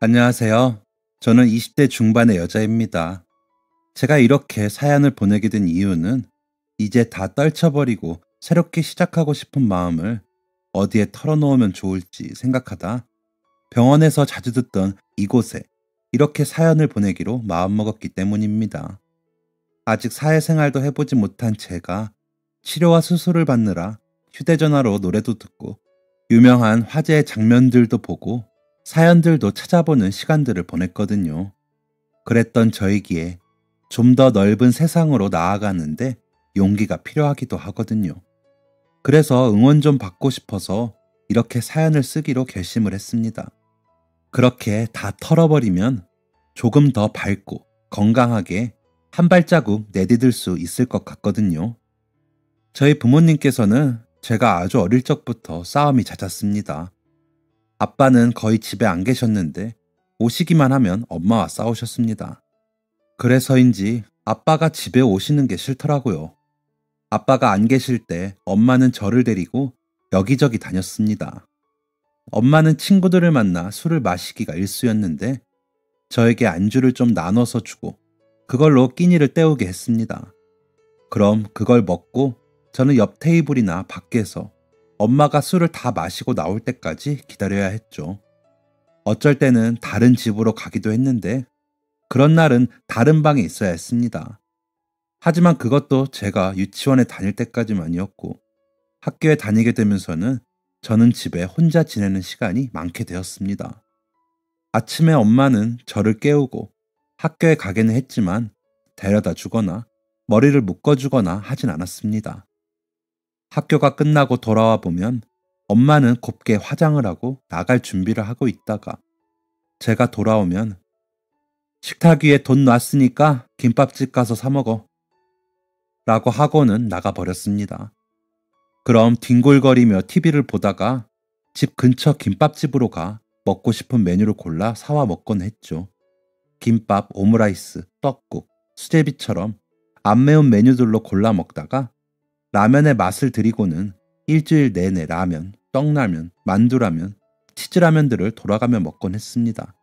안녕하세요. 저는 20대 중반의 여자입니다. 제가 이렇게 사연을 보내게 된 이유는 이제 다 떨쳐버리고 새롭게 시작하고 싶은 마음을 어디에 털어놓으면 좋을지 생각하다 병원에서 자주 듣던 이곳에 이렇게 사연을 보내기로 마음먹었기 때문입니다. 아직 사회생활도 해보지 못한 제가 치료와 수술을 받느라 휴대전화로 노래도 듣고 유명한 화제의 장면들도 보고 사연들도 찾아보는 시간들을 보냈거든요. 그랬던 저이기에 좀 더 넓은 세상으로 나아가는데 용기가 필요하기도 하거든요. 그래서 응원 좀 받고 싶어서 이렇게 사연을 쓰기로 결심을 했습니다. 그렇게 다 털어버리면 조금 더 밝고 건강하게 한 발자국 내디딜 수 있을 것 같거든요. 저희 부모님께서는 제가 아주 어릴 적부터 싸움이 잦았습니다. 아빠는 거의 집에 안 계셨는데 오시기만 하면 엄마와 싸우셨습니다. 그래서인지 아빠가 집에 오시는 게 싫더라고요. 아빠가 안 계실 때 엄마는 저를 데리고 여기저기 다녔습니다. 엄마는 친구들을 만나 술을 마시기가 일쑤였는데 저에게 안주를 좀 나눠서 주고 그걸로 끼니를 때우게 했습니다. 그럼 그걸 먹고 저는 옆 테이블이나 밖에서 엄마가 술을 다 마시고 나올 때까지 기다려야 했죠. 어쩔 때는 다른 집으로 가기도 했는데 그런 날은 다른 방에 있어야 했습니다. 하지만 그것도 제가 유치원에 다닐 때까지만이었고 학교에 다니게 되면서는 저는 집에 혼자 지내는 시간이 많게 되었습니다. 아침에 엄마는 저를 깨우고 학교에 가게는 했지만 데려다 주거나 머리를 묶어주거나 하진 않았습니다. 학교가 끝나고 돌아와 보면 엄마는 곱게 화장을 하고 나갈 준비를 하고 있다가 제가 돌아오면 식탁 위에 돈 놨으니까 김밥집 가서 사 먹어 라고 하고는 나가버렸습니다. 그럼 뒹굴거리며 TV를 보다가 집 근처 김밥집으로 가 먹고 싶은 메뉴를 골라 사와 먹곤 했죠. 김밥, 오므라이스, 떡국, 수제비처럼 안 매운 메뉴들로 골라 먹다가 라면의 맛을 들이고는 일주일 내내 라면, 떡라면, 만두라면, 치즈라면들을 돌아가며 먹곤 했습니다.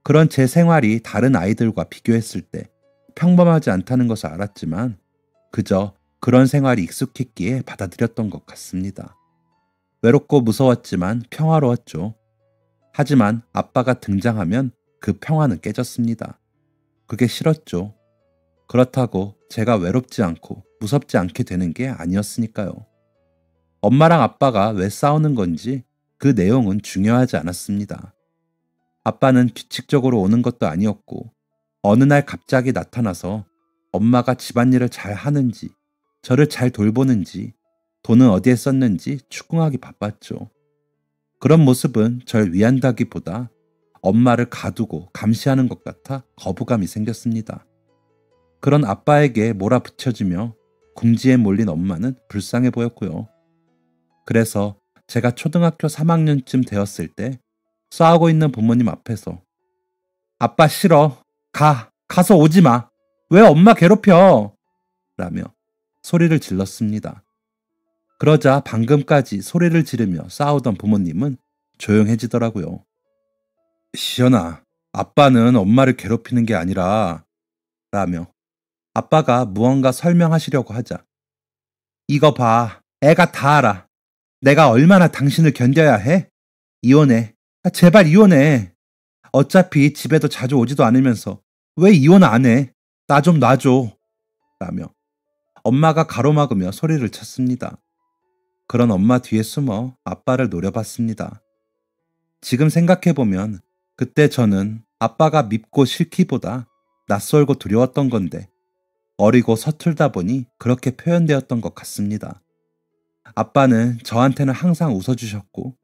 그런 제 생활이 다른 아이들과 비교했을 때 평범하지 않다는 것을 알았지만 그저 그런 생활이 익숙했기에 받아들였던 것 같습니다. 외롭고 무서웠지만 평화로웠죠. 하지만 아빠가 등장하면 그 평화는 깨졌습니다. 그게 싫었죠. 그렇다고 제가 외롭지 않고 무섭지 않게 되는 게 아니었으니까요. 엄마랑 아빠가 왜 싸우는 건지 그 내용은 중요하지 않았습니다. 아빠는 규칙적으로 오는 것도 아니었고 어느 날 갑자기 나타나서 엄마가 집안일을 잘 하는지 저를 잘 돌보는지 돈은 어디에 썼는지 추궁하기 바빴죠. 그런 모습은 절 위한다기보다 엄마를 가두고 감시하는 것 같아 거부감이 생겼습니다. 그런 아빠에게 몰아붙여지며 궁지에 몰린 엄마는 불쌍해 보였고요. 그래서 제가 초등학교 3학년쯤 되었을 때 싸우고 있는 부모님 앞에서 아빠 싫어. 가서 오지 마. 왜 엄마 괴롭혀? 라며 소리를 질렀습니다. 그러자 방금까지 소리를 지르며 싸우던 부모님은 조용해지더라고요. 시연아, 아빠는 엄마를 괴롭히는 게 아니라 라며 아빠가 무언가 설명하시려고 하자 이거 봐. 애가 다 알아. 내가 얼마나 당신을 견뎌야 해? 이혼해. 제발 이혼해. 어차피 집에도 자주 오지도 않으면서 왜 이혼 안 해? 나 좀 놔줘. 라며 엄마가 가로막으며 소리를 쳤습니다. 그런 엄마 뒤에 숨어 아빠를 노려봤습니다. 지금 생각해보면 그때 저는 아빠가 밉고 싫기보다 낯설고 두려웠던 건데 어리고 서툴다 보니 그렇게 표현되었던 것 같습니다. 아빠는 저한테는 항상 웃어주셨고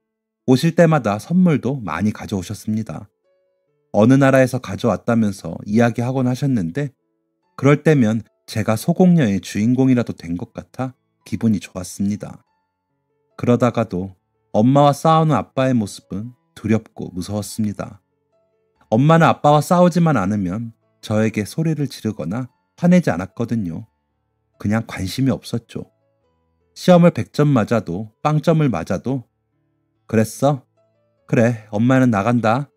오실 때마다 선물도 많이 가져오셨습니다. 어느 나라에서 가져왔다면서 이야기하곤 하셨는데 그럴 때면 제가 소공녀의 주인공이라도 된 것 같아 기분이 좋았습니다. 그러다가도 엄마와 싸우는 아빠의 모습은 두렵고 무서웠습니다. 엄마는 아빠와 싸우지만 않으면 저에게 소리를 지르거나 화내지 않았거든요. 그냥 관심이 없었죠. 시험을 100점 맞아도 빵점을 맞아도 그랬어? 그래, 엄마는 나간다.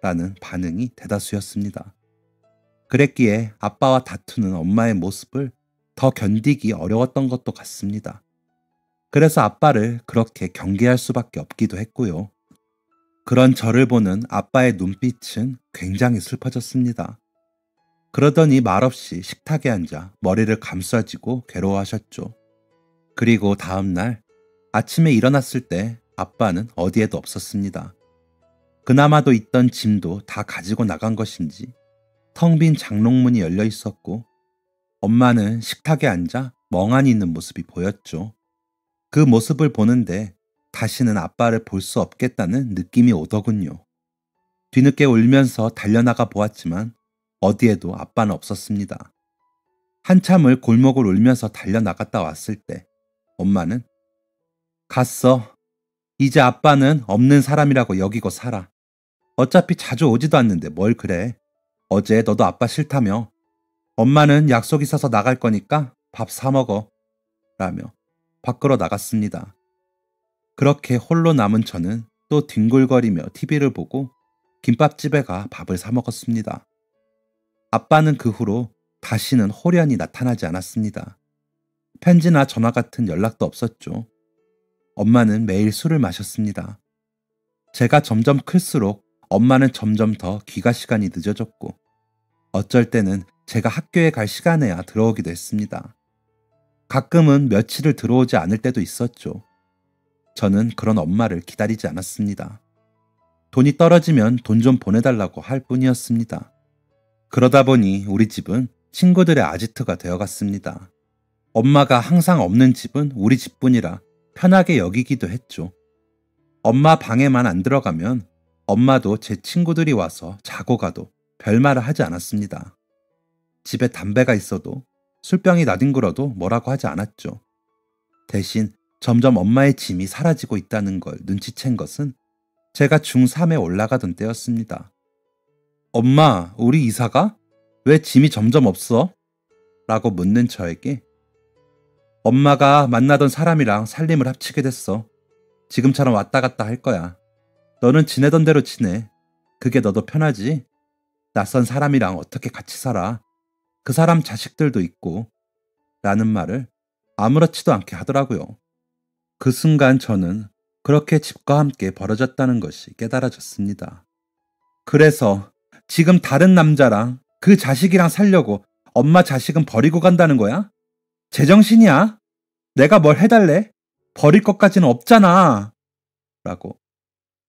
라는 반응이 대다수였습니다. 그랬기에 아빠와 다투는 엄마의 모습을 더 견디기 어려웠던 것도 같습니다. 그래서 아빠를 그렇게 경계할 수밖에 없기도 했고요. 그런 저를 보는 아빠의 눈빛은 굉장히 슬퍼졌습니다. 그러더니 말없이 식탁에 앉아 머리를 감싸쥐고 괴로워하셨죠. 그리고 다음 날 아침에 일어났을 때 아빠는 어디에도 없었습니다. 그나마도 있던 짐도 다 가지고 나간 것인지 텅 빈 장롱문이 열려 있었고 엄마는 식탁에 앉아 멍하니 있는 모습이 보였죠. 그 모습을 보는데 다시는 아빠를 볼 수 없겠다는 느낌이 오더군요. 뒤늦게 울면서 달려나가 보았지만 어디에도 아빠는 없었습니다. 한참을 골목을 울면서 달려나갔다 왔을 때 엄마는 갔어. 이제 아빠는 없는 사람이라고 여기고 살아. 어차피 자주 오지도 않는데 뭘 그래. 어제 너도 아빠 싫다며. 엄마는 약속 있어서 나갈 거니까 밥 사 먹어. 라며 밖으로 나갔습니다. 그렇게 홀로 남은 저는 또 뒹굴거리며 TV를 보고 김밥집에 가 밥을 사 먹었습니다. 아빠는 그 후로 다시는 홀연히 나타나지 않았습니다. 편지나 전화 같은 연락도 없었죠. 엄마는 매일 술을 마셨습니다. 제가 점점 클수록 엄마는 점점 더 귀가 시간이 늦어졌고 어쩔 때는 제가 학교에 갈 시간에야 들어오기도 했습니다. 가끔은 며칠을 들어오지 않을 때도 있었죠. 저는 그런 엄마를 기다리지 않았습니다. 돈이 떨어지면 돈 좀 보내달라고 할 뿐이었습니다. 그러다 보니 우리 집은 친구들의 아지트가 되어갔습니다. 엄마가 항상 없는 집은 우리 집뿐이라 편하게 여기기도 했죠. 엄마 방에만 안 들어가면 엄마도 제 친구들이 와서 자고 가도 별말을 하지 않았습니다. 집에 담배가 있어도 술병이 나뒹굴어도 뭐라고 하지 않았죠. 대신 점점 엄마의 짐이 사라지고 있다는 걸 눈치챈 것은 제가 중3에 올라가던 때였습니다. 엄마, 우리 이사가? 왜 짐이 점점 없어? 라고 묻는 저에게 엄마가 만나던 사람이랑 살림을 합치게 됐어. 지금처럼 왔다 갔다 할 거야. 너는 지내던 대로 지내. 그게 너도 편하지? 낯선 사람이랑 어떻게 같이 살아? 그 사람 자식들도 있고. 라는 말을 아무렇지도 않게 하더라고요. 그 순간 저는 그렇게 집과 함께 벌어졌다는 것이 깨달아졌습니다. 그래서 지금 다른 남자랑 그 자식이랑 살려고 엄마 자식은 버리고 간다는 거야? 제정신이야? 내가 뭘 해달래? 버릴 것까지는 없잖아. 라고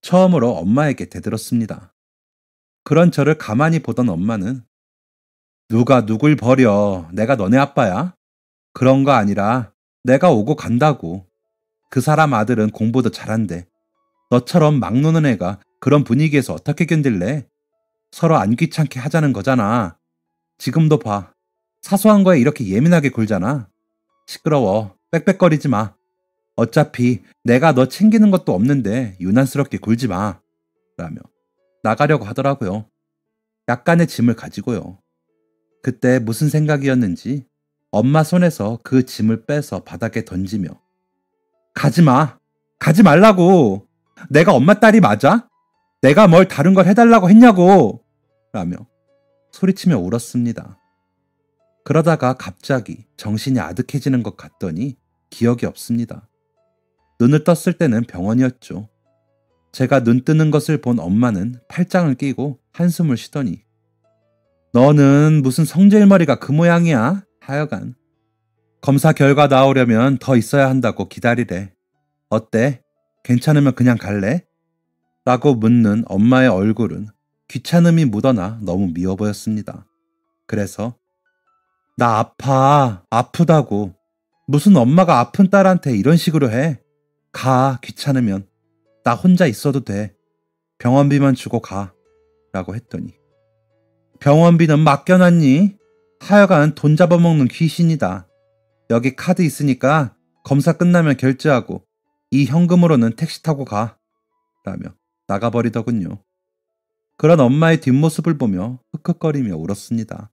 처음으로 엄마에게 대들었습니다. 그런 저를 가만히 보던 엄마는 누가 누굴 버려? 내가 너네 아빠야? 그런 거 아니라 내가 오고 간다고. 그 사람 아들은 공부도 잘한대. 너처럼 막 노는 애가 그런 분위기에서 어떻게 견딜래? 서로 안 귀찮게 하자는 거잖아. 지금도 봐. 사소한 거에 이렇게 예민하게 굴잖아. 시끄러워. 빽빽거리지 마. 어차피 내가 너 챙기는 것도 없는데 유난스럽게 굴지 마. 라며 나가려고 하더라고요. 약간의 짐을 가지고요. 그때 무슨 생각이었는지 엄마 손에서 그 짐을 빼서 바닥에 던지며 가지 마. 가지 말라고. 내가 엄마 딸이 맞아? 내가 뭘 다른 걸 해달라고 했냐고. 라며 소리치며 울었습니다. 그러다가 갑자기 정신이 아득해지는 것 같더니 기억이 없습니다. 눈을 떴을 때는 병원이었죠. 제가 눈 뜨는 것을 본 엄마는 팔짱을 끼고 한숨을 쉬더니 너는 무슨 성질머리가 그 모양이야? 하여간 검사 결과 나오려면 더 있어야 한다고 기다리래. 어때? 괜찮으면 그냥 갈래? 라고 묻는 엄마의 얼굴은 귀찮음이 묻어나 너무 미워 보였습니다. 그래서 나 아파. 아프다고. 무슨 엄마가 아픈 딸한테 이런 식으로 해. 가. 귀찮으면. 나 혼자 있어도 돼. 병원비만 주고 가. 라고 했더니 병원비는 맡겨놨니? 하여간 돈 잡아먹는 귀신이다. 여기 카드 있으니까 검사 끝나면 결제하고 이 현금으로는 택시 타고 가. 라며 나가버리더군요. 그런 엄마의 뒷모습을 보며 흑흑거리며 울었습니다.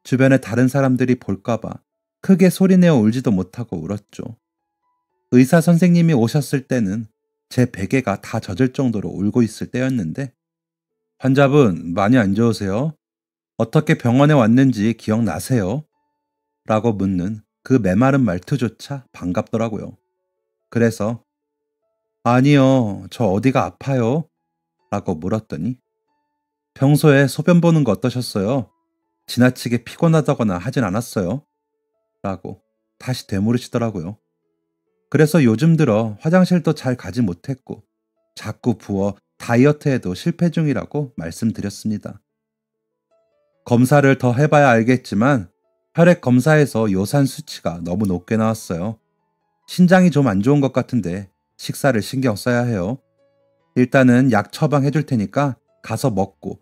주변에 다른 사람들이 볼까봐 크게 소리내어 울지도 못하고 울었죠. 의사 선생님이 오셨을 때는 제 베개가 다 젖을 정도로 울고 있을 때였는데 환자분 많이 안 좋으세요? 어떻게 병원에 왔는지 기억나세요? 라고 묻는 그 메마른 말투조차 반갑더라고요. 그래서 아니요, 저 어디가 아파요? 라고 물었더니 평소에 소변 보는 거 어떠셨어요? 지나치게 피곤하다거나 하진 않았어요? 라고 다시 되물으시더라고요. 그래서 요즘 들어 화장실도 잘 가지 못했고 자꾸 부어 다이어트에도 실패 중이라고 말씀드렸습니다. 검사를 더 해봐야 알겠지만 혈액 검사에서 요산 수치가 너무 높게 나왔어요. 신장이 좀 안 좋은 것 같은데 식사를 신경 써야 해요. 일단은 약 처방해 줄 테니까 가서 먹고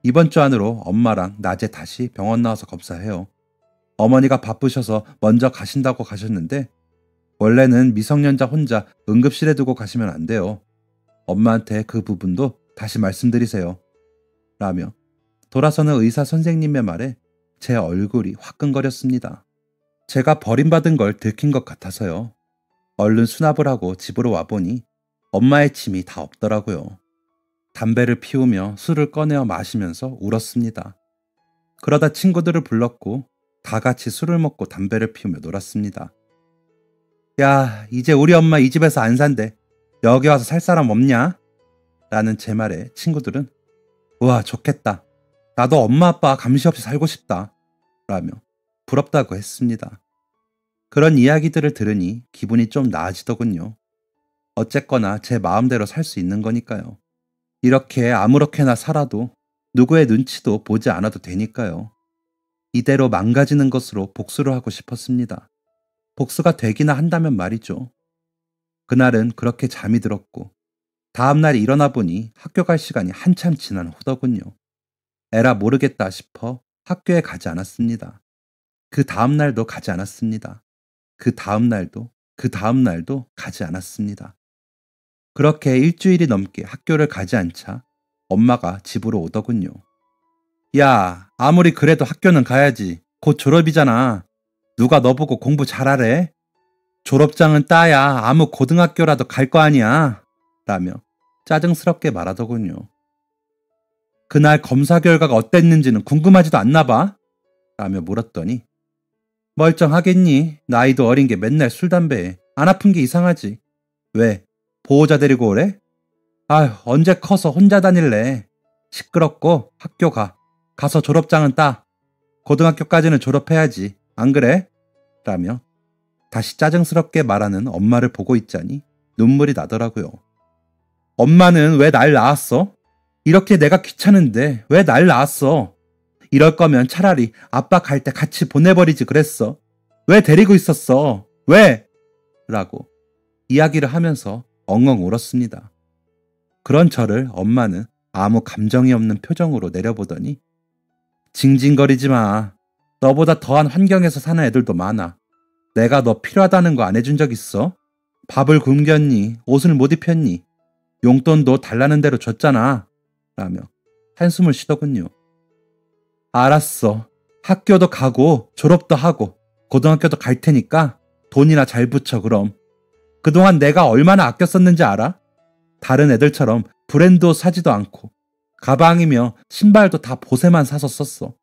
이번 주 안으로 엄마랑 낮에 다시 병원 나와서 검사해요. 어머니가 바쁘셔서 먼저 가신다고 가셨는데 원래는 미성년자 혼자 응급실에 두고 가시면 안 돼요. 엄마한테 그 부분도 다시 말씀드리세요. 라며 돌아서는 의사 선생님의 말에 제 얼굴이 화끈거렸습니다. 제가 버림받은 걸 들킨 것 같아서요. 얼른 수납을 하고 집으로 와보니 엄마의 침이 다 없더라고요. 담배를 피우며 술을 꺼내어 마시면서 울었습니다. 그러다 친구들을 불렀고 다 같이 술을 먹고 담배를 피우며 놀았습니다. 야, 이제 우리 엄마 이 집에서 안 산대. 여기 와서 살 사람 없냐? 라는 제 말에 친구들은 우와, 좋겠다. 나도 엄마 아빠 감시 없이 살고 싶다. 라며 부럽다고 했습니다. 그런 이야기들을 들으니 기분이 좀 나아지더군요. 어쨌거나 제 마음대로 살 수 있는 거니까요. 이렇게 아무렇게나 살아도 누구의 눈치도 보지 않아도 되니까요. 이대로 망가지는 것으로 복수를 하고 싶었습니다. 복수가 되기나 한다면 말이죠. 그날은 그렇게 잠이 들었고 다음날 일어나 보니 학교 갈 시간이 한참 지난 후더군요. 에라 모르겠다 싶어 학교에 가지 않았습니다. 그 다음날도 가지 않았습니다. 그 다음날도 그 다음날도 가지 않았습니다. 그렇게 일주일이 넘게 학교를 가지 않자 엄마가 집으로 오더군요. 야, 아무리 그래도 학교는 가야지. 곧 졸업이잖아. 누가 너보고 공부 잘하래? 졸업장은 따야 아무 고등학교라도 갈 거 아니야. 라며 짜증스럽게 말하더군요. 그날 검사 결과가 어땠는지는 궁금하지도 않나 봐? 라며 물었더니 멀쩡하겠니? 나이도 어린 게 맨날 술 담배해. 안 아픈 게 이상하지. 왜? 보호자 데리고 오래? 아휴, 언제 커서 혼자 다닐래. 시끄럽고 학교 가. 가서 졸업장은 따. 고등학교까지는 졸업해야지. 안 그래? 라며 다시 짜증스럽게 말하는 엄마를 보고 있자니 눈물이 나더라고요. 엄마는 왜 날 낳았어? 이렇게 내가 귀찮은데 왜 날 낳았어? 이럴 거면 차라리 아빠 갈 때 같이 보내버리지 그랬어. 왜 데리고 있었어? 왜? 라고 이야기를 하면서 엉엉 울었습니다. 그런 저를 엄마는 아무 감정이 없는 표정으로 내려보더니 징징거리지 마. 너보다 더한 환경에서 사는 애들도 많아. 내가 너 필요하다는 거 안 해준 적 있어? 밥을 굶겼니? 옷을 못 입혔니? 용돈도 달라는 대로 줬잖아. 라며 한숨을 쉬더군요. 알았어. 학교도 가고 졸업도 하고 고등학교도 갈 테니까 돈이나 잘 붙여 그럼. 그동안 내가 얼마나 아껴 썼는지 알아? 다른 애들처럼 브랜드 옷 사지도 않고 가방이며 신발도 다 보세만 사서 썼어.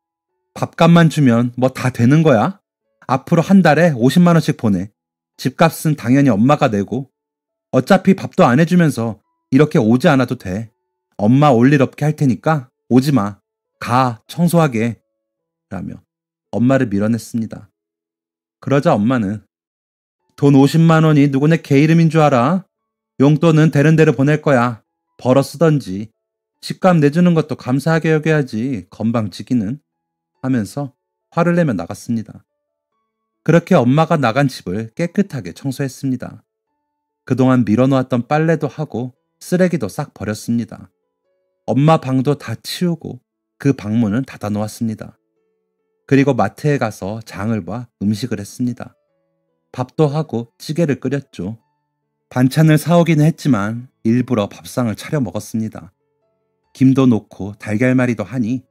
밥값만 주면 뭐 다 되는 거야? 앞으로 한 달에 50만 원씩 보내. 집값은 당연히 엄마가 내고 어차피 밥도 안 해주면서 이렇게 오지 않아도 돼. 엄마 올 일 없게 할 테니까 오지 마. 가, 청소하게. 라며 엄마를 밀어냈습니다. 그러자 엄마는 돈 50만 원이 누구네 개 이름인 줄 알아? 용돈은 되는 대로 보낼 거야. 벌어 쓰던지. 집값 내주는 것도 감사하게 여겨야지. 건방지기는. 하면서 화를 내며 나갔습니다. 그렇게 엄마가 나간 집을 깨끗하게 청소했습니다. 그동안 밀어놓았던 빨래도 하고 쓰레기도 싹 버렸습니다. 엄마 방도 다 치우고 그 방문은 닫아 놓았습니다. 그리고 마트에 가서 장을 봐 음식을 했습니다. 밥도 하고 찌개를 끓였죠. 반찬을 사오기는 했지만 일부러 밥상을 차려 먹었습니다. 김도 놓고 달걀말이도 하니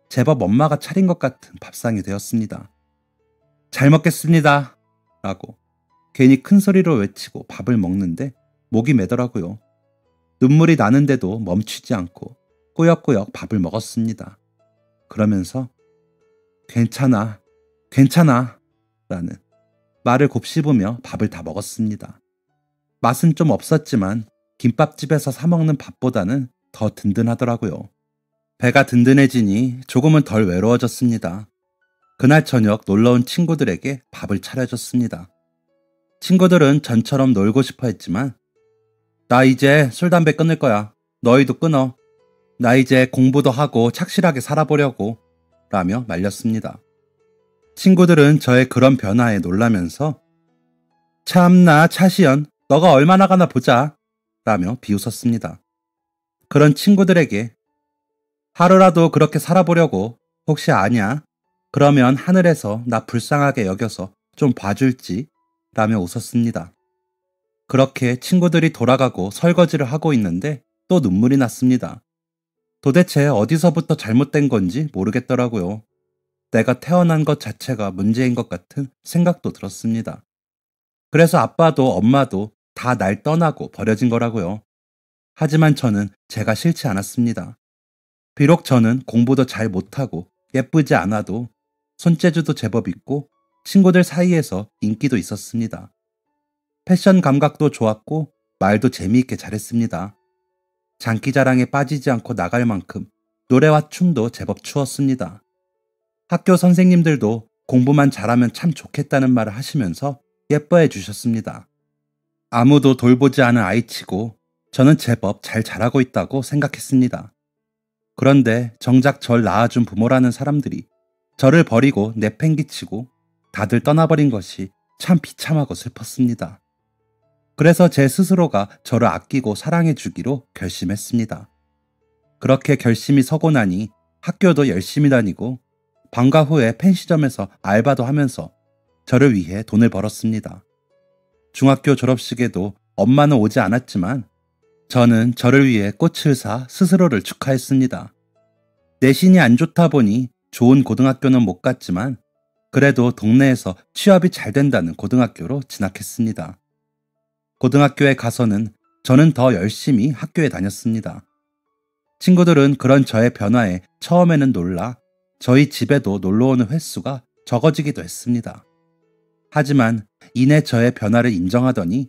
제법 엄마가 차린 것 같은 밥상이 되었습니다. 잘 먹겠습니다. 라고 괜히 큰 소리로 외치고 밥을 먹는데 목이 메더라고요. 눈물이 나는데도 멈추지 않고 꾸역꾸역 밥을 먹었습니다. 그러면서 괜찮아, 괜찮아 라는 말을 곱씹으며 밥을 다 먹었습니다. 맛은 좀 없었지만 김밥집에서 사 먹는 밥보다는 더 든든하더라고요. 배가 든든해지니 조금은 덜 외로워졌습니다. 그날 저녁 놀러온 친구들에게 밥을 차려줬습니다. 친구들은 전처럼 놀고 싶어 했지만 나 이제 술, 담배 끊을 거야. 너희도 끊어. 나 이제 공부도 하고 착실하게 살아보려고 라며 말렸습니다. 친구들은 저의 그런 변화에 놀라면서 참나 차시연 너가 얼마나 가나 보자 라며 비웃었습니다. 그런 친구들에게 하루라도 그렇게 살아보려고 혹시 아냐? 그러면 하늘에서 나 불쌍하게 여겨서 좀 봐줄지 라며 웃었습니다. 그렇게 친구들이 돌아가고 설거지를 하고 있는데 또 눈물이 났습니다. 도대체 어디서부터 잘못된 건지 모르겠더라고요. 내가 태어난 것 자체가 문제인 것 같은 생각도 들었습니다. 그래서 아빠도 엄마도 다 날 떠나고 버려진 거라고요. 하지만 저는 제가 싫지 않았습니다. 비록 저는 공부도 잘 못하고 예쁘지 않아도 손재주도 제법 있고 친구들 사이에서 인기도 있었습니다. 패션 감각도 좋았고 말도 재미있게 잘했습니다. 장기자랑에 빠지지 않고 나갈 만큼 노래와 춤도 제법 추었습니다. 학교 선생님들도 공부만 잘하면 참 좋겠다는 말을 하시면서 예뻐해 주셨습니다. 아무도 돌보지 않은 아이치고 저는 제법 잘 자라고 있다고 생각했습니다. 그런데 정작 절 낳아준 부모라는 사람들이 저를 버리고 내팽개치고 다들 떠나버린 것이 참 비참하고 슬펐습니다. 그래서 제 스스로가 저를 아끼고 사랑해 주기로 결심했습니다. 그렇게 결심이 서고 나니 학교도 열심히 다니고 방과 후에 펜시점에서 알바도 하면서 저를 위해 돈을 벌었습니다. 중학교 졸업식에도 엄마는 오지 않았지만 저는 저를 위해 꽃을 사 스스로를 축하했습니다. 내신이 안 좋다 보니 좋은 고등학교는 못 갔지만 그래도 동네에서 취업이 잘 된다는 고등학교로 진학했습니다. 고등학교에 가서는 저는 더 열심히 학교에 다녔습니다. 친구들은 그런 저의 변화에 처음에는 놀라 저희 집에도 놀러오는 횟수가 적어지기도 했습니다. 하지만 이내 저의 변화를 인정하더니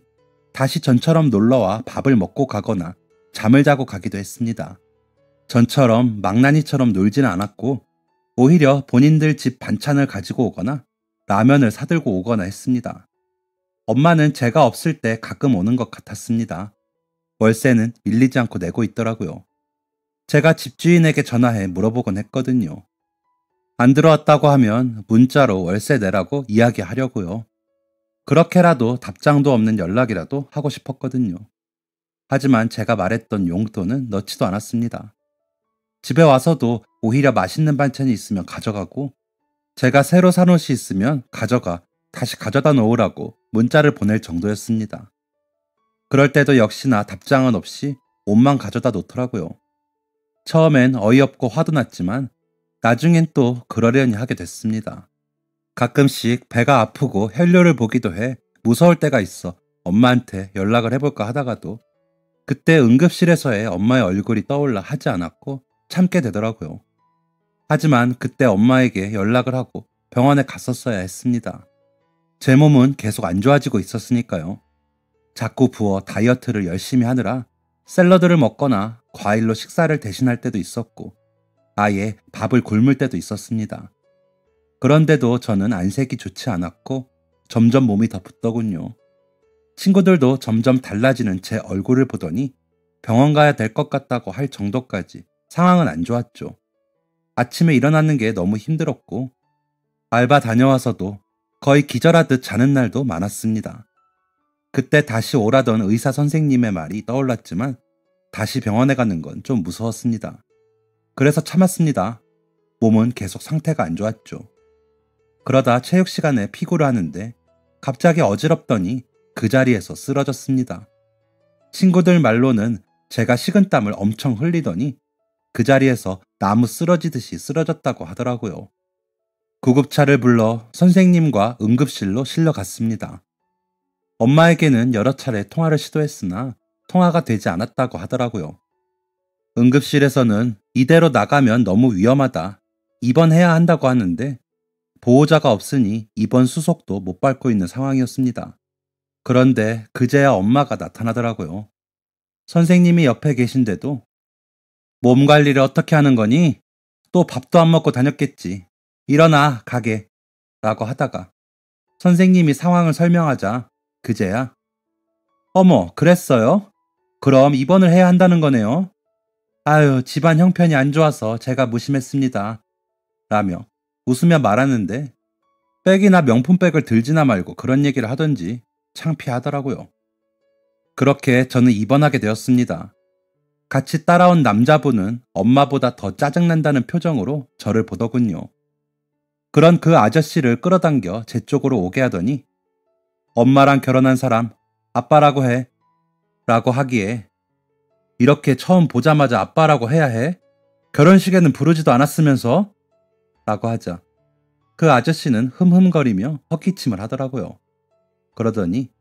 다시 전처럼 놀러와 밥을 먹고 가거나 잠을 자고 가기도 했습니다. 전처럼 망나니처럼 놀지는 않았고 오히려 본인들 집 반찬을 가지고 오거나 라면을 사들고 오거나 했습니다. 엄마는 제가 없을 때 가끔 오는 것 같았습니다. 월세는 밀리지 않고 내고 있더라고요. 제가 집주인에게 전화해 물어보곤 했거든요. 안 들어왔다고 하면 문자로 월세 내라고 이야기하려고요. 그렇게라도 답장도 없는 연락이라도 하고 싶었거든요. 하지만 제가 말했던 용돈은 넣지도 않았습니다. 집에 와서도 오히려 맛있는 반찬이 있으면 가져가고 제가 새로 산 옷이 있으면 가져가 다시 가져다 놓으라고 문자를 보낼 정도였습니다. 그럴 때도 역시나 답장은 없이 옷만 가져다 놓더라고요. 처음엔 어이없고 화도 났지만 나중엔 또 그러려니 하게 됐습니다. 가끔씩 배가 아프고 혈뇨를 보기도 해 무서울 때가 있어 엄마한테 연락을 해볼까 하다가도 그때 응급실에서의 엄마의 얼굴이 떠올라 하지 않았고 참게 되더라고요. 하지만 그때 엄마에게 연락을 하고 병원에 갔었어야 했습니다. 제 몸은 계속 안 좋아지고 있었으니까요. 자꾸 부어 다이어트를 열심히 하느라 샐러드를 먹거나 과일로 식사를 대신할 때도 있었고 아예 밥을 굶을 때도 있었습니다. 그런데도 저는 안색이 좋지 않았고 점점 몸이 더 붓더군요. 친구들도 점점 달라지는 제 얼굴을 보더니 병원 가야 될 것 같다고 할 정도까지 상황은 안 좋았죠. 아침에 일어나는 게 너무 힘들었고 알바 다녀와서도 거의 기절하듯 자는 날도 많았습니다. 그때 다시 오라던 의사 선생님의 말이 떠올랐지만 다시 병원에 가는 건 좀 무서웠습니다. 그래서 참았습니다. 몸은 계속 상태가 안 좋았죠. 그러다 체육 시간에 피구를 하는데 갑자기 어지럽더니 그 자리에서 쓰러졌습니다. 친구들 말로는 제가 식은땀을 엄청 흘리더니 그 자리에서 나무 쓰러지듯이 쓰러졌다고 하더라고요. 구급차를 불러 선생님과 응급실로 실려갔습니다. 엄마에게는 여러 차례 통화를 시도했으나 통화가 되지 않았다고 하더라고요. 응급실에서는 이대로 나가면 너무 위험하다. 입원해야 한다고 하는데 보호자가 없으니 입원 수속도 못 밟고 있는 상황이었습니다. 그런데 그제야 엄마가 나타나더라고요. 선생님이 옆에 계신데도 몸 관리를 어떻게 하는 거니? 또 밥도 안 먹고 다녔겠지. 일어나, 가게. 라고 하다가 선생님이 상황을 설명하자 그제야 어머, 그랬어요? 그럼 입원을 해야 한다는 거네요. 아유, 집안 형편이 안 좋아서 제가 무심했습니다. 라며 웃으며 말하는데 백이나 명품백을 들지나 말고 그런 얘기를 하던지 창피하더라고요. 그렇게 저는 입원하게 되었습니다. 같이 따라온 남자분은 엄마보다 더 짜증난다는 표정으로 저를 보더군요. 그런 그 아저씨를 끌어당겨 제 쪽으로 오게 하더니 엄마랑 결혼한 사람 아빠라고 해. 라고 하기에 이렇게 처음 보자마자 아빠라고 해야 해? 결혼식에는 부르지도 않았으면서? 라고 하자 그 아저씨는 흠흠거리며 헛기침을 하더라고요. 그러더니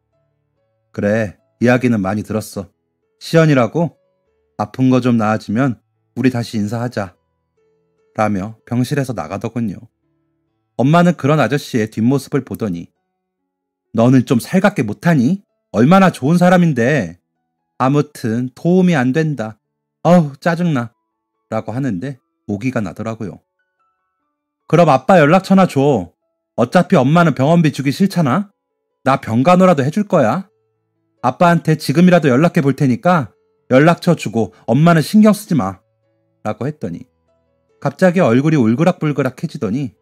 그래, 이야기는 많이 들었어. 시연이라고? 아픈 거 좀 나아지면 우리 다시 인사하자. 라며 병실에서 나가더군요. 엄마는 그런 아저씨의 뒷모습을 보더니 너는 좀 살갑게 못하니? 얼마나 좋은 사람인데. 아무튼 도움이 안 된다. 어우, 짜증나. 라고 하는데 오기가 나더라고요. 그럼 아빠 연락처나 줘. 어차피 엄마는 병원비 주기 싫잖아. 나 병간호라도 해줄 거야. 아빠한테 지금이라도 연락해 볼 테니까 연락처 주고 엄마는 신경 쓰지 마. 라고 했더니 갑자기 얼굴이 울그락불그락해지더니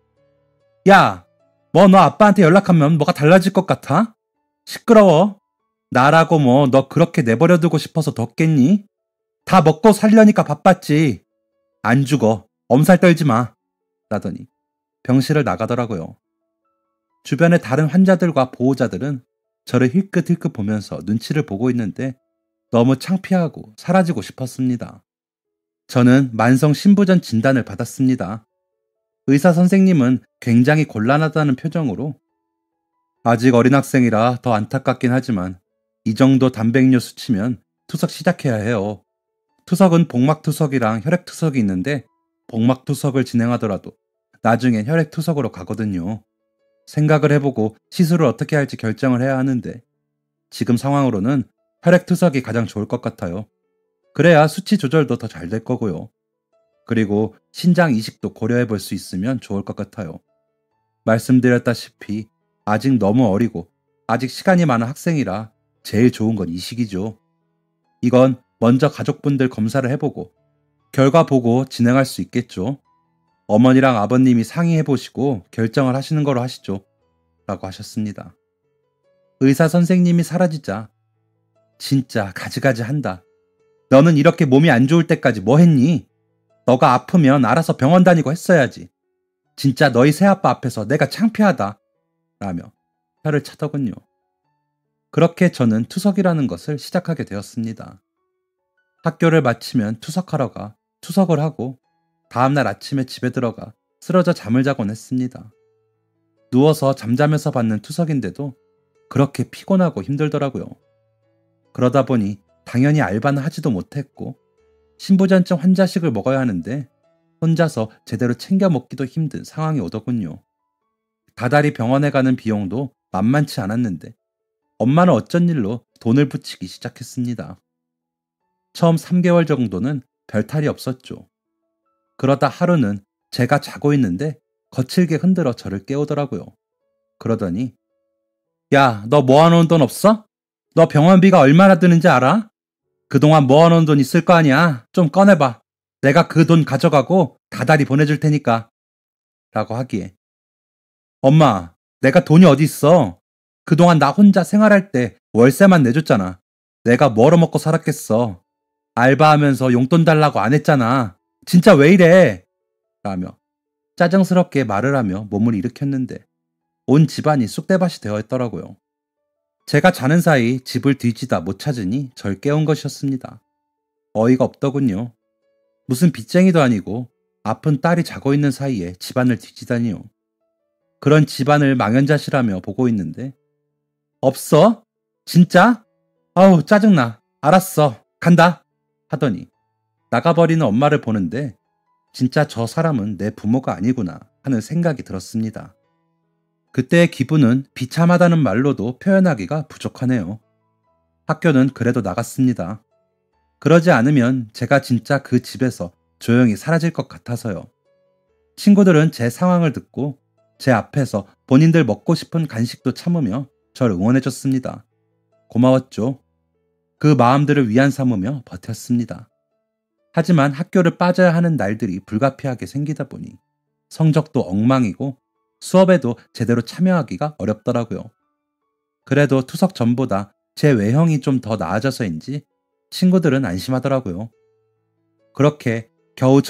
야, 뭐 너 아빠한테 연락하면 뭐가 달라질 것 같아? 시끄러워. 나라고 뭐 너 그렇게 내버려두고 싶어서 뒀겠니? 다 먹고 살려니까 바빴지. 안 죽어. 엄살 떨지 마. 라더니 병실을 나가더라고요. 주변의 다른 환자들과 보호자들은 저를 힐끗힐끗 보면서 눈치를 보고 있는데 너무 창피하고 사라지고 싶었습니다. 저는 만성 신부전 진단을 받았습니다. 의사 선생님은 굉장히 곤란하다는 표정으로 아직 어린 학생이라 더 안타깝긴 하지만 이 정도 단백뇨 수치면 투석 시작해야 해요. 투석은 복막투석이랑 혈액투석이 있는데 복막투석을 진행하더라도 나중엔 혈액투석으로 가거든요. 생각을 해보고 시술을 어떻게 할지 결정을 해야 하는데 지금 상황으로는 혈액투석이 가장 좋을 것 같아요. 그래야 수치 조절도 더 잘 될 거고요. 그리고 신장 이식도 고려해 볼 수 있으면 좋을 것 같아요. 말씀드렸다시피 아직 너무 어리고 아직 시간이 많은 학생이라 제일 좋은 건 이식이죠. 이건 먼저 가족분들 검사를 해보고 결과 보고 진행할 수 있겠죠. 어머니랑 아버님이 상의해보시고 결정을 하시는 거로 하시죠. 라고 하셨습니다. 의사 선생님이 사라지자 진짜 가지가지 한다. 너는 이렇게 몸이 안 좋을 때까지 뭐 했니? 너가 아프면 알아서 병원 다니고 했어야지. 진짜 너희 새아빠 앞에서 내가 창피하다. 라며 혀를 차더군요. 그렇게 저는 투석이라는 것을 시작하게 되었습니다. 학교를 마치면 투석하러 가 투석을 하고 다음날 아침에 집에 들어가 쓰러져 잠을 자곤 했습니다. 누워서 잠자면서 받는 투석인데도 그렇게 피곤하고 힘들더라고요. 그러다 보니 당연히 알바는 하지도 못했고 신부전증 환자식을 먹어야 하는데 혼자서 제대로 챙겨 먹기도 힘든 상황이 오더군요. 다달이 병원에 가는 비용도 만만치 않았는데 엄마는 어쩐 일로 돈을 붙이기 시작했습니다. 처음 3개월 정도는 별탈이 없었죠. 그러다 하루는 제가 자고 있는데 거칠게 흔들어 저를 깨우더라고요. 그러더니 야, 너 모아놓은 돈 없어? 너 병원비가 얼마나 드는지 알아? 그동안 모아놓은 돈 있을 거 아니야. 좀 꺼내봐. 내가 그 돈 가져가고 다달이 보내줄 테니까. 라고 하기에 엄마, 내가 돈이 어디 있어? 그동안 나 혼자 생활할 때 월세만 내줬잖아. 내가 뭐로 먹고 살았겠어. 알바하면서 용돈 달라고 안 했잖아. 진짜 왜 이래? 라며 짜증스럽게 말을 하며 몸을 일으켰는데 온 집안이 쑥대밭이 되어 있더라고요. 제가 자는 사이 집을 뒤지다 못 찾으니 절 깨운 것이었습니다. 어이가 없더군요. 무슨 빚쟁이도 아니고 아픈 딸이 자고 있는 사이에 집안을 뒤지다니요. 그런 집안을 망연자실하며 보고 있는데 없어? 진짜? 아우, 짜증나. 알았어. 간다. 하더니 나가버리는 엄마를 보는데 진짜 저 사람은 내 부모가 아니구나 하는 생각이 들었습니다. 그때의 기분은 비참하다는 말로도 표현하기가 부족하네요. 학교는 그래도 나갔습니다. 그러지 않으면 제가 진짜 그 집에서 조용히 사라질 것 같아서요. 친구들은 제 상황을 듣고 제 앞에서 본인들 먹고 싶은 간식도 참으며 저를 응원해줬습니다. 고마웠죠. 그 마음들을 위안 삼으며 버텼습니다. 하지만 학교를 빠져야 하는 날들이 불가피하게 생기다 보니 성적도 엉망이고 수업에도 제대로 참여하기가 어렵더라고요. 그래도 투석 전보다 제 외형이 좀 더 나아져서인지 친구들은 안심하더라고요. 그렇게 겨우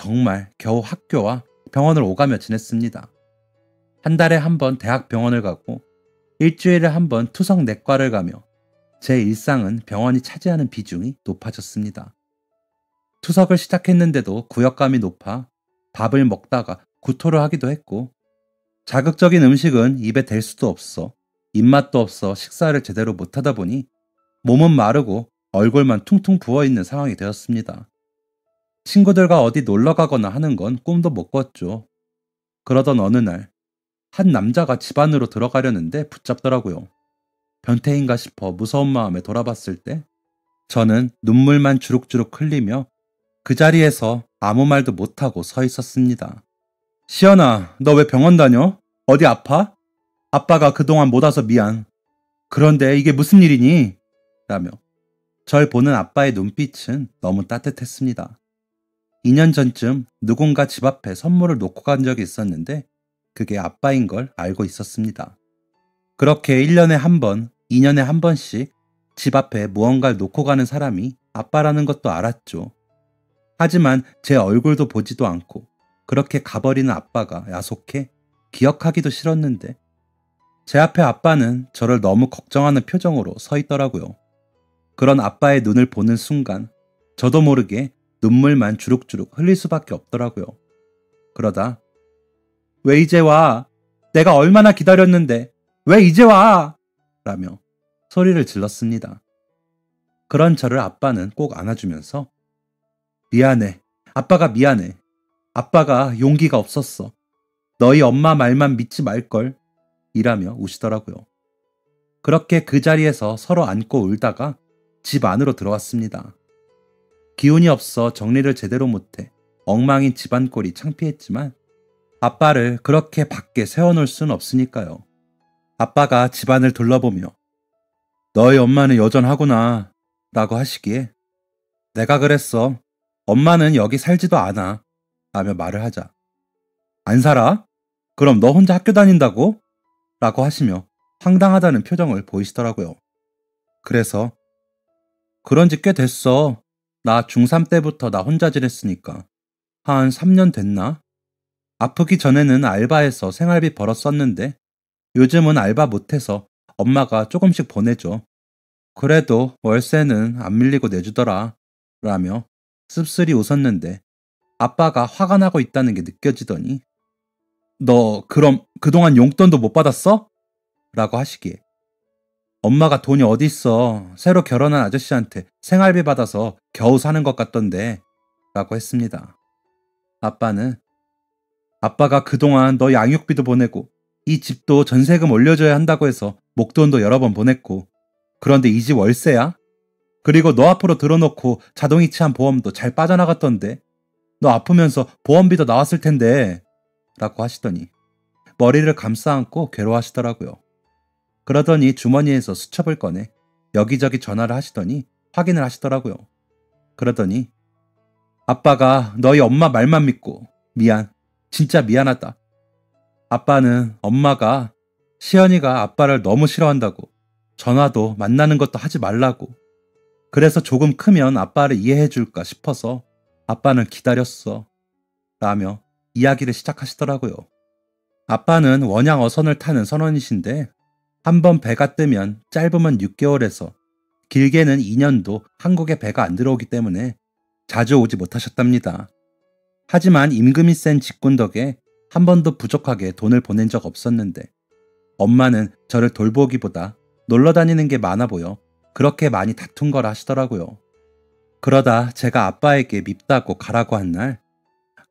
학교와 병원을 오가며 지냈습니다. 한 달에 한 번 대학 병원을 가고 일주일에 한 번 투석 내과를 가며 제 일상은 병원이 차지하는 비중이 높아졌습니다. 투석을 시작했는데도 구역감이 높아 밥을 먹다가 구토를 하기도 했고 자극적인 음식은 입에 댈 수도 없어 입맛도 없어 식사를 제대로 못하다 보니 몸은 마르고 얼굴만 퉁퉁 부어있는 상황이 되었습니다. 친구들과 어디 놀러 가거나 하는 건 꿈도 못 꿨죠. 그러던 어느 날 한 남자가 집 안으로 들어가려는데 붙잡더라고요. 변태인가 싶어 무서운 마음에 돌아봤을 때 저는 눈물만 주룩주룩 흘리며 그 자리에서 아무 말도 못하고 서 있었습니다. 시연아, 너 왜 병원 다녀? 어디 아파? 아빠가 그동안 못 와서 미안. 그런데 이게 무슨 일이니? 라며 절 보는 아빠의 눈빛은 너무 따뜻했습니다. 2년 전쯤 누군가 집 앞에 선물을 놓고 간 적이 있었는데 그게 아빠인 걸 알고 있었습니다. 그렇게 1년에 한 번, 2년에 한 번씩 집 앞에 무언가를 놓고 가는 사람이 아빠라는 것도 알았죠. 하지만 제 얼굴도 보지도 않고 그렇게 가버리는 아빠가 야속해 기억하기도 싫었는데 제 앞에 아빠는 저를 너무 걱정하는 표정으로 서 있더라고요. 그런 아빠의 눈을 보는 순간 저도 모르게 눈물만 주룩주룩 흘릴 수밖에 없더라고요. 그러다 왜 이제 와? 내가 얼마나 기다렸는데 왜 이제 와? 라며 소리를 질렀습니다. 그런 저를 아빠는 꼭 안아주면서 미안해. 아빠가 미안해. 아빠가 용기가 없었어. 너희 엄마 말만 믿지 말걸. 이라며 우시더라고요. 그렇게 그 자리에서 서로 안고 울다가 집 안으로 들어왔습니다. 기운이 없어 정리를 제대로 못해 엉망인 집안 꼴이 창피했지만 아빠를 그렇게 밖에 세워놓을 순 없으니까요. 아빠가 집안을 둘러보며 너희 엄마는 여전하구나 라고 하시기에 내가 그랬어. 엄마는 여기 살지도 않아 라며 말을 하자 안 살아? 그럼 너 혼자 학교 다닌다고? 라고 하시며 황당하다는 표정을 보이시더라고요. 그래서 그런 지 꽤 됐어. 나 중3 때부터 나 혼자 지냈으니까 한 3년 됐나? 아프기 전에는 알바해서 생활비 벌어 썼는데 요즘은 알바 못해서 엄마가 조금씩 보내줘. 그래도 월세는 안 밀리고 내주더라 라며 씁쓸히 웃었는데 아빠가 화가 나고 있다는 게 느껴지더니 너 그럼 그동안 용돈도 못 받았어? 라고 하시기에 엄마가 돈이 어디 있어. 새로 결혼한 아저씨한테 생활비 받아서 겨우 사는 것 같던데 라고 했습니다. 아빠는 아빠가 그동안 너 양육비도 보내고 이 집도 전세금 올려줘야 한다고 해서 목돈도 여러 번 보냈고 그런데 이 집 월세야? 그리고 너 앞으로 들어놓고 자동이체한 보험도 잘 빠져나갔던데 너 아프면서 보험비도 나왔을 텐데 라고 하시더니 머리를 감싸 안고 괴로워하시더라고요. 그러더니 주머니에서 수첩을 꺼내 여기저기 전화를 하시더니 확인을 하시더라고요. 그러더니 아빠가 너희 엄마 말만 믿고 미안. 진짜 미안하다. 아빠는 엄마가 시연이가 아빠를 너무 싫어한다고 전화도 만나는 것도 하지 말라고 그래서 조금 크면 아빠를 이해해 줄까 싶어서 아빠는 기다렸어 라며 이야기를 시작하시더라고요. 아빠는 원양 어선을 타는 선원이신데 한번 배가 뜨면 짧으면 6개월에서 길게는 2년도 한국에 배가 안 들어오기 때문에 자주 오지 못하셨답니다. 하지만 임금이 센 직군 덕에 한 번도 부족하게 돈을 보낸 적 없었는데 엄마는 저를 돌보기보다 놀러 다니는 게 많아 보여 그렇게 많이 다툰 거라 하시더라고요. 그러다 제가 아빠에게 밉다고 가라고 한 날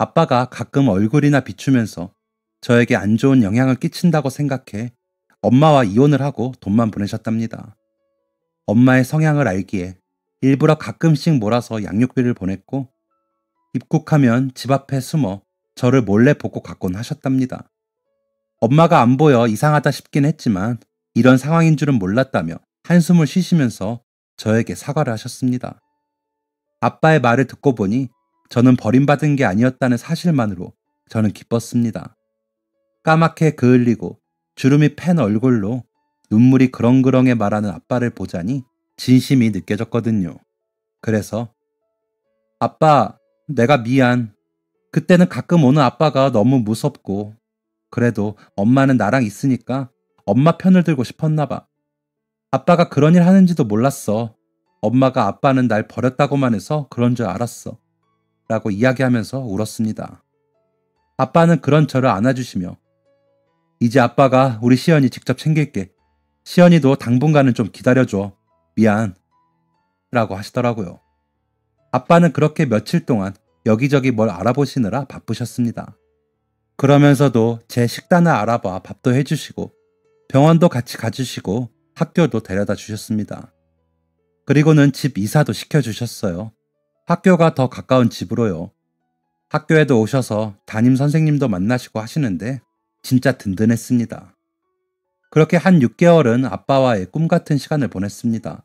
아빠가 가끔 얼굴이나 비추면서 저에게 안 좋은 영향을 끼친다고 생각해 엄마와 이혼을 하고 돈만 보내셨답니다. 엄마의 성향을 알기에 일부러 가끔씩 몰아서 양육비를 보냈고 입국하면 집 앞에 숨어 저를 몰래 보고 갔곤 하셨답니다. 엄마가 안 보여 이상하다 싶긴 했지만 이런 상황인 줄은 몰랐다며 한숨을 쉬시면서 저에게 사과를 하셨습니다. 아빠의 말을 듣고 보니 저는 버림받은 게 아니었다는 사실만으로 저는 기뻤습니다. 까맣게 그을리고 주름이 팬 얼굴로 눈물이 그렁그렁해 말하는 아빠를 보자니 진심이 느껴졌거든요. 그래서 아빠, 내가 미안. 그때는 가끔 오는 아빠가 너무 무섭고 그래도 엄마는 나랑 있으니까 엄마 편을 들고 싶었나 봐. 아빠가 그런 일 하는지도 몰랐어. 엄마가 아빠는 날 버렸다고만 해서 그런 줄 알았어. 라고 이야기하면서 울었습니다. 아빠는 그런 저를 안아주시며 이제 아빠가 우리 시연이 직접 챙길게. 시연이도 당분간은 좀 기다려줘. 미안. 라고 하시더라고요. 아빠는 그렇게 며칠 동안 여기저기 뭘 알아보시느라 바쁘셨습니다. 그러면서도 제 식단을 알아봐 밥도 해주시고 병원도 같이 가주시고 학교도 데려다 주셨습니다. 그리고는 집 이사도 시켜주셨어요. 학교가 더 가까운 집으로요. 학교에도 오셔서 담임 선생님도 만나시고 하시는데 진짜 든든했습니다. 그렇게 한 6개월은 아빠와의 꿈 같은 시간을 보냈습니다.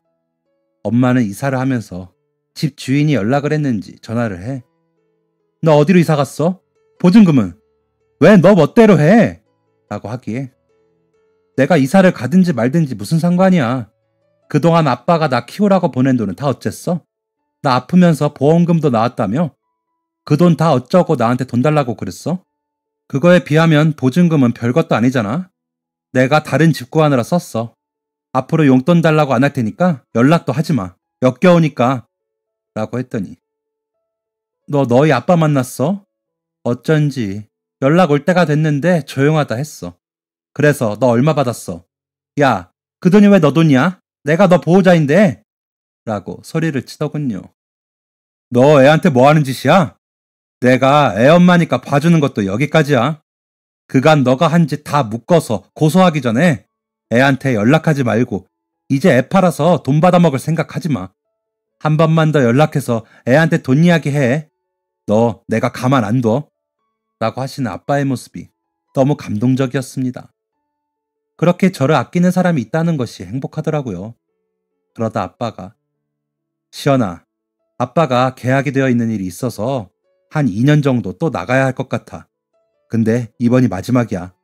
엄마는 이사를 하면서 집 주인이 연락을 했는지 전화를 해. 너 어디로 이사 갔어? 보증금은? 왜 너 멋대로 해? 라고 하기에 내가 이사를 가든지 말든지 무슨 상관이야. 그동안 아빠가 나 키우라고 보낸 돈은 다 어쨌어? 나 아프면서 보험금도 나왔다며? 그 돈 다 어쩌고 나한테 돈 달라고 그랬어? 그거에 비하면 보증금은 별것도 아니잖아. 내가 다른 집 구하느라 썼어. 앞으로 용돈 달라고 안 할 테니까 연락도 하지 마. 역겨우니까. 라고 했더니 너 너희 아빠 만났어? 어쩐지 연락 올 때가 됐는데 조용하다 했어. 그래서 너 얼마 받았어? 야, 그 돈이 왜 너 돈이야? 내가 너 보호자인데. 라고 소리를 치더군요. 너 애한테 뭐 하는 짓이야? 내가 애 엄마니까 봐주는 것도 여기까지야. 그간 너가 한 짓 다 묶어서 고소하기 전에 애한테 연락하지 말고 이제 애 팔아서 돈 받아먹을 생각하지 마. 한 번만 더 연락해서 애한테 돈 이야기 해. 너 내가 가만 안 둬. 라고 하시는 아빠의 모습이 너무 감동적이었습니다. 그렇게 저를 아끼는 사람이 있다는 것이 행복하더라고요. 그러다 아빠가 시연아, 아빠가 계약이 되어 있는 일이 있어서 한 2년 정도 또 나가야 할 것 같아. 근데 이번이 마지막이야.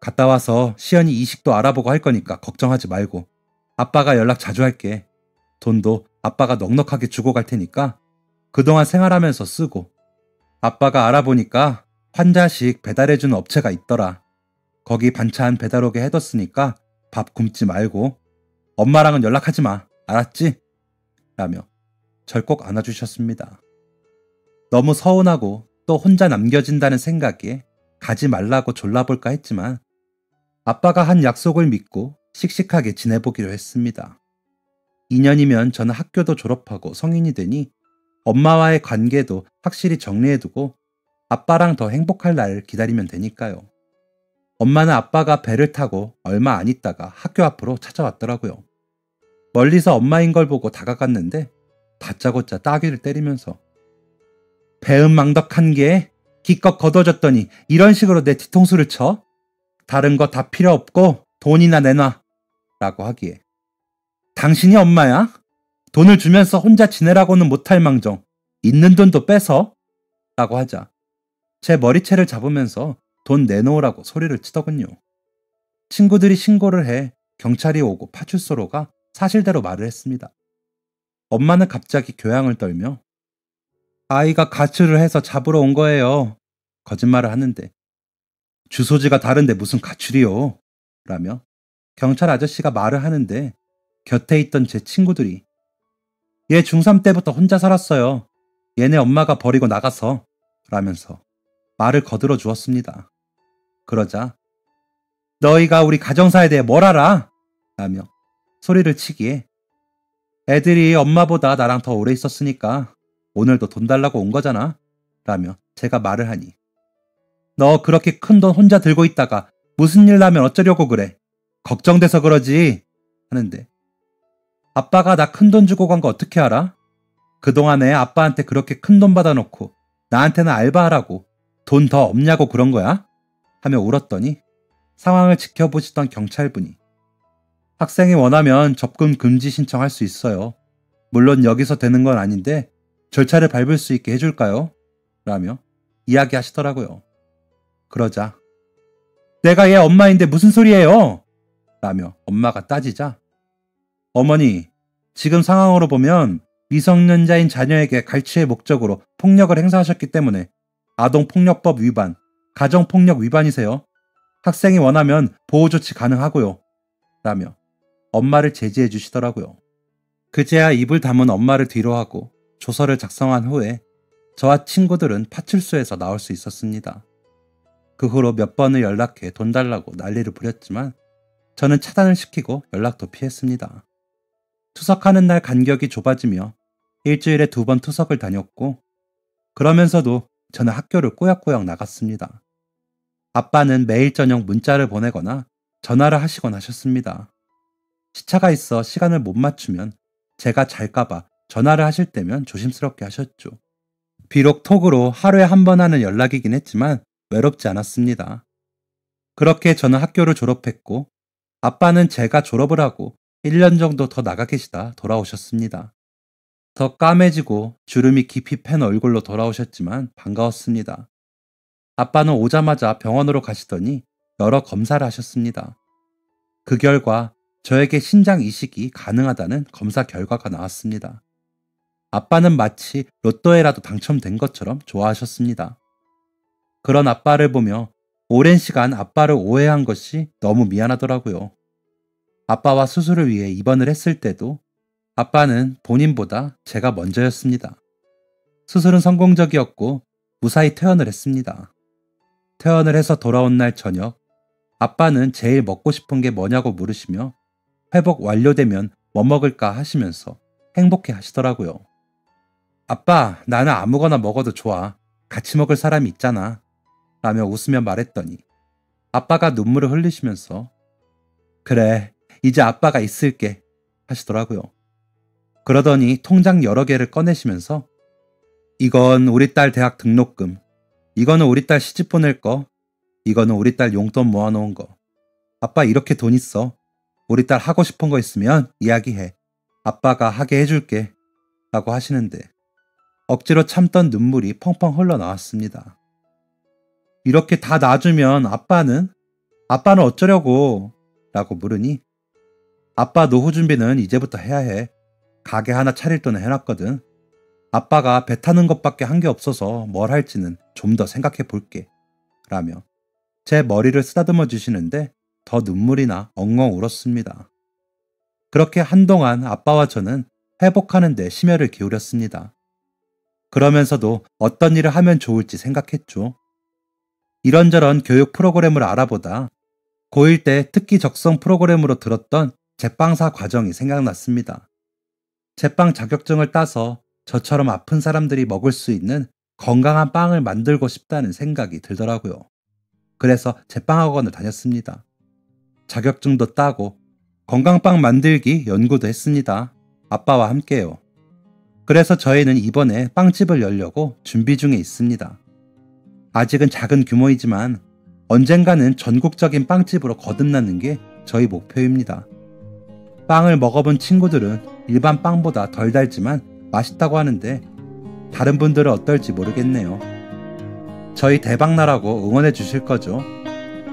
갔다 와서 시연이 이식도 알아보고 할 거니까 걱정하지 말고 아빠가 연락 자주 할게. 돈도 아빠가 넉넉하게 주고 갈 테니까 그동안 생활하면서 쓰고 아빠가 알아보니까 환자식 배달해주는 업체가 있더라. 거기 반찬 배달 오게 해뒀으니까 밥 굶지 말고 엄마랑은 연락하지 마. 알았지? 라며 절 꼭 안아주셨습니다. 너무 서운하고 또 혼자 남겨진다는 생각에 가지 말라고 졸라볼까 했지만 아빠가 한 약속을 믿고 씩씩하게 지내보기로 했습니다. 2년이면 저는 학교도 졸업하고 성인이 되니 엄마와의 관계도 확실히 정리해두고 아빠랑 더 행복할 날을 기다리면 되니까요. 엄마는 아빠가 배를 타고 얼마 안 있다가 학교 앞으로 찾아왔더라고요. 멀리서 엄마인 걸 보고 다가갔는데 다짜고짜 따귀를 때리면서 배은망덕한 게 기껏 거둬줬더니 이런 식으로 내 뒤통수를 쳐? 다른 거 다 필요 없고 돈이나 내놔. 라고 하기에 당신이 엄마야? 돈을 주면서 혼자 지내라고는 못할 망정 있는 돈도 뺏어? 라고 하자 제 머리채를 잡으면서 돈 내놓으라고 소리를 치더군요. 친구들이 신고를 해 경찰이 오고 파출소로 가 사실대로 말을 했습니다. 엄마는 갑자기 교양을 떨며 아이가 가출을 해서 잡으러 온 거예요. 거짓말을 하는데 주소지가 다른데 무슨 가출이요? 라며 경찰 아저씨가 말을 하는데 곁에 있던 제 친구들이 얘 중3 때부터 혼자 살았어요. 얘네 엄마가 버리고 나가서 라면서 말을 거들어 주었습니다. 그러자 너희가 우리 가정사에 대해 뭘 알아? 라며 소리를 치기에 애들이 엄마보다 나랑 더 오래 있었으니까 오늘도 돈 달라고 온 거잖아. 라며 제가 말을 하니 너 그렇게 큰 돈 혼자 들고 있다가 무슨 일 나면 어쩌려고 그래. 걱정돼서 그러지 하는데 아빠가 나 큰 돈 주고 간 거 어떻게 알아? 그동안에 아빠한테 그렇게 큰 돈 받아놓고 나한테는 알바하라고 돈 더 없냐고 그런 거야? 하며 울었더니 상황을 지켜보시던 경찰분이 학생이 원하면 접근 금지 신청할 수 있어요. 물론 여기서 되는 건 아닌데 절차를 밟을 수 있게 해줄까요? 라며 이야기하시더라고요. 그러자 내가 얘 엄마인데 무슨 소리예요? 라며 엄마가 따지자 어머니, 지금 상황으로 보면 미성년자인 자녀에게 갈취의 목적으로 폭력을 행사하셨기 때문에 아동폭력법 위반, 가정폭력 위반이세요. 학생이 원하면 보호조치 가능하고요. 라며 엄마를 제지해 주시더라고요. 그제야 입을 다문 엄마를 뒤로하고 조서를 작성한 후에 저와 친구들은 파출소에서 나올 수 있었습니다. 그 후로 몇 번을 연락해 돈 달라고 난리를 부렸지만 저는 차단을 시키고 연락도 피했습니다. 투석하는 날 간격이 좁아지며 일주일에 2번 투석을 다녔고 그러면서도 저는 학교를 꾸역꾸역 나갔습니다. 아빠는 매일 저녁 문자를 보내거나 전화를 하시곤 하셨습니다. 시차가 있어 시간을 못 맞추면 제가 잘까봐 전화를 하실 때면 조심스럽게 하셨죠. 비록 톡으로 하루에 한 번 하는 연락이긴 했지만 외롭지 않았습니다. 그렇게 저는 학교를 졸업했고 아빠는 제가 졸업을 하고 1년 정도 더 나가 계시다 돌아오셨습니다. 더 까매지고 주름이 깊이 팬 얼굴로 돌아오셨지만 반가웠습니다. 아빠는 오자마자 병원으로 가시더니 여러 검사를 하셨습니다. 그 결과 저에게 신장 이식이 가능하다는 검사 결과가 나왔습니다. 아빠는 마치 로또에라도 당첨된 것처럼 좋아하셨습니다. 그런 아빠를 보며 오랜 시간 아빠를 오해한 것이 너무 미안하더라고요. 아빠와 수술을 위해 입원을 했을 때도 아빠는 본인보다 제가 먼저였습니다. 수술은 성공적이었고 무사히 퇴원을 했습니다. 퇴원을 해서 돌아온 날 저녁, 아빠는 제일 먹고 싶은 게 뭐냐고 물으시며 회복 완료되면 뭐 먹을까 하시면서 행복해 하시더라고요. 아빠, 나는 아무거나 먹어도 좋아. 같이 먹을 사람이 있잖아. 라며 웃으며 말했더니 아빠가 눈물을 흘리시면서 그래, 이제 아빠가 있을게 하시더라고요. 그러더니 통장 여러 개를 꺼내시면서 이건 우리 딸 대학 등록금, 이거는 우리 딸 시집 보낼 거, 이거는 우리 딸 용돈 모아놓은 거. 아빠 이렇게 돈 있어. 우리 딸 하고 싶은 거 있으면 이야기해. 아빠가 하게 해줄게. 라고 하시는데 억지로 참던 눈물이 펑펑 흘러나왔습니다. 이렇게 다 놔주면 아빠는 어쩌려고? 라고 물으니 아빠 노후 준비는 이제부터 해야 해. 가게 하나 차릴 돈은 해놨거든. 아빠가 배 타는 것밖에 한 게 없어서 뭘 할지는 좀 더 생각해 볼게. 라며 제 머리를 쓰다듬어 주시는데 더 눈물이 나 엉엉 울었습니다. 그렇게 한동안 아빠와 저는 회복하는 데 심혈을 기울였습니다. 그러면서도 어떤 일을 하면 좋을지 생각했죠. 이런저런 교육 프로그램을 알아보다 고1 때 특기 적성 프로그램으로 들었던 제빵사 과정이 생각났습니다. 제빵 자격증을 따서 저처럼 아픈 사람들이 먹을 수 있는 건강한 빵을 만들고 싶다는 생각이 들더라고요. 그래서 제빵학원을 다녔습니다. 자격증도 따고 건강빵 만들기 연구도 했습니다. 아빠와 함께요. 그래서 저희는 이번에 빵집을 열려고 준비 중에 있습니다. 아직은 작은 규모이지만 언젠가는 전국적인 빵집으로 거듭나는 게 저희 목표입니다. 빵을 먹어본 친구들은 일반 빵보다 덜 달지만 맛있다고 하는데 다른 분들은 어떨지 모르겠네요. 저희 대박나라고 응원해 주실 거죠?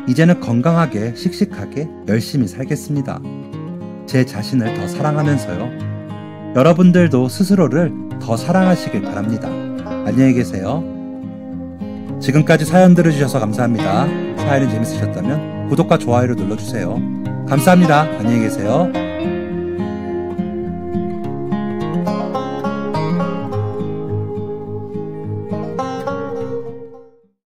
이제는 건강하게 씩씩하게 열심히 살겠습니다. 제 자신을 더 사랑하면서요. 여러분들도 스스로를 더 사랑하시길 바랍니다. 안녕히 계세요. 지금까지 사연 들어주셔서 감사합니다. 사연이 재밌으셨다면 구독과 좋아요를 눌러주세요. 감사합니다. 안녕히 계세요.